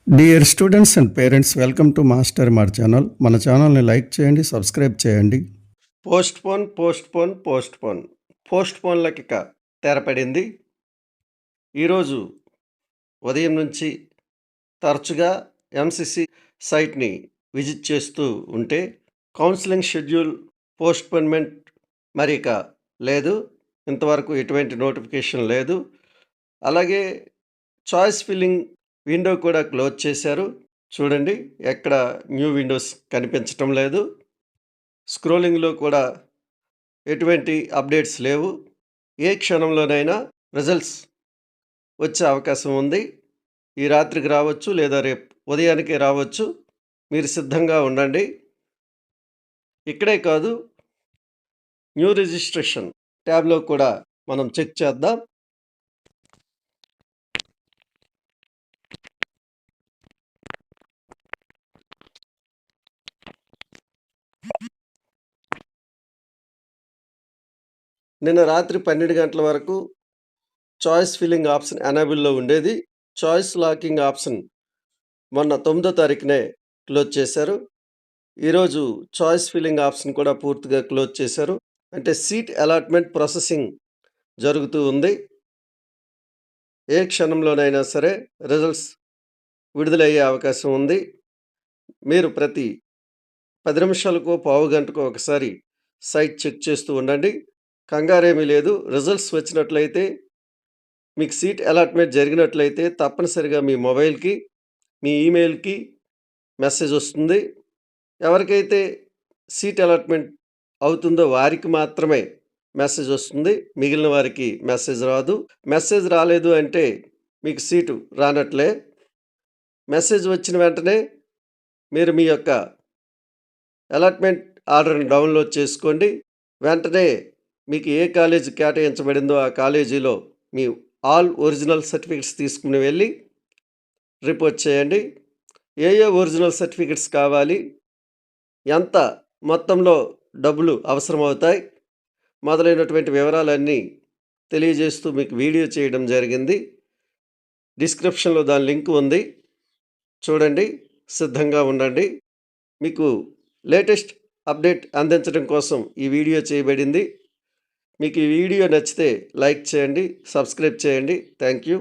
Dear students and parents, welcome to master మార్ channel. మన ఛానల్ని లైక్ చేయండి, సబ్స్క్రైబ్ చేయండి. పోస్ట్పోన్లకి తెరపడింది. ఈరోజు ఉదయం నుంచి తరచుగా ఎంసిసి సైట్ని విజిట్ చేస్తూ ఉంటే కౌన్సిలింగ్ షెడ్యూల్ పోస్ట్పోన్మెంట్ మరి లేదు. ఇంతవరకు ఎటువంటి నోటిఫికేషన్ లేదు. అలాగే చాయిస్ ఫిల్లింగ్ విండో కూడా క్లోజ్ చేశారు. చూడండి, ఎక్కడ న్యూ విండోస్ కనిపించటం లేదు. స్క్రోలింగ్లో కూడా ఎటువంటి అప్డేట్స్ లేవు. ఏ క్షణంలోనైనా రిజల్ట్స్ వచ్చే అవకాశం ఉంది. ఈ రాత్రికి రావచ్చు, లేదా రేపు ఉదయానికే రావచ్చు. మీరు సిద్ధంగా ఉండండి. ఇక్కడే కాదు, న్యూ రిజిస్ట్రేషన్ ట్యాబ్లో కూడా మనం చెక్ చేద్దాం. నిన్న రాత్రి 12 గంటల వరకు చాయిస్ ఫిల్లింగ్ ఆప్షన్ ఎనేబుల్లో ఉండేది. చాయిస్ లాకింగ్ ఆప్షన్ మొన్న 9వ తారీఖునే క్లోజ్ చేశారు. ఈరోజు చాయిస్ ఫిల్లింగ్ ఆప్షన్ కూడా పూర్తిగా క్లోజ్ చేశారు. అంటే సీట్ అలాట్మెంట్ ప్రాసెసింగ్ జరుగుతూ ఉంది. ఏ క్షణంలోనైనా సరే రిజల్ట్స్ విడుదలయ్యే అవకాశం ఉంది. మీరు ప్రతి 10 నిమిషాలకో పావు గంటకో ఒకసారి సైట్ చెక్ చేస్తూ ఉండండి. కంగారేమీ లేదు. రిజల్ట్స్ వచ్చినట్లయితే, మీకు సీట్ అలాట్మెంట్ జరిగినట్లయితే తప్పనిసరిగా మీ మొబైల్కి, మీ ఈమెయిల్కి మెసేజ్ వస్తుంది. ఎవరికైతే సీట్ అలాట్మెంట్ అవుతుందో వారికి మాత్రమే మెసేజ్ వస్తుంది. మిగిలిన వారికి మెసేజ్ రాదు. మెసేజ్ రాలేదు అంటే మీకు సీటు రానట్లే. మెసేజ్ వచ్చిన వెంటనే మీరు మీ యొక్క అలాట్మెంట్ ఆర్డర్ని డౌన్లోడ్ చేసుకోండి. వెంటనే మీకు ఏ కాలేజీ కేటాయించబడిందో ఆ కాలేజీలో మీ ఆల్ ఒరిజినల్ సర్టిఫికెట్స్ తీసుకుని వెళ్ళి రిపోర్ట్ చేయండి. ఏ ఒరిజినల్ సర్టిఫికెట్స్ కావాలి, ఎంత మొత్తంలో డబ్బులు అవసరమవుతాయి, మొదలైనటువంటి వివరాలన్నీ తెలియజేస్తూ మీకు వీడియో చేయడం జరిగింది. డిస్క్రిప్షన్లో దాని లింక్ ఉంది, చూడండి. సిద్ధంగా ఉండండి. మీకు లేటెస్ట్ అప్డేట్ అందించడం కోసం ఈ వీడియో చేయబడింది. మీకు ఈ వీడియో నచ్చితే లైక్ చేయండి, సబ్స్క్రైబ్ చేయండి. Thank you.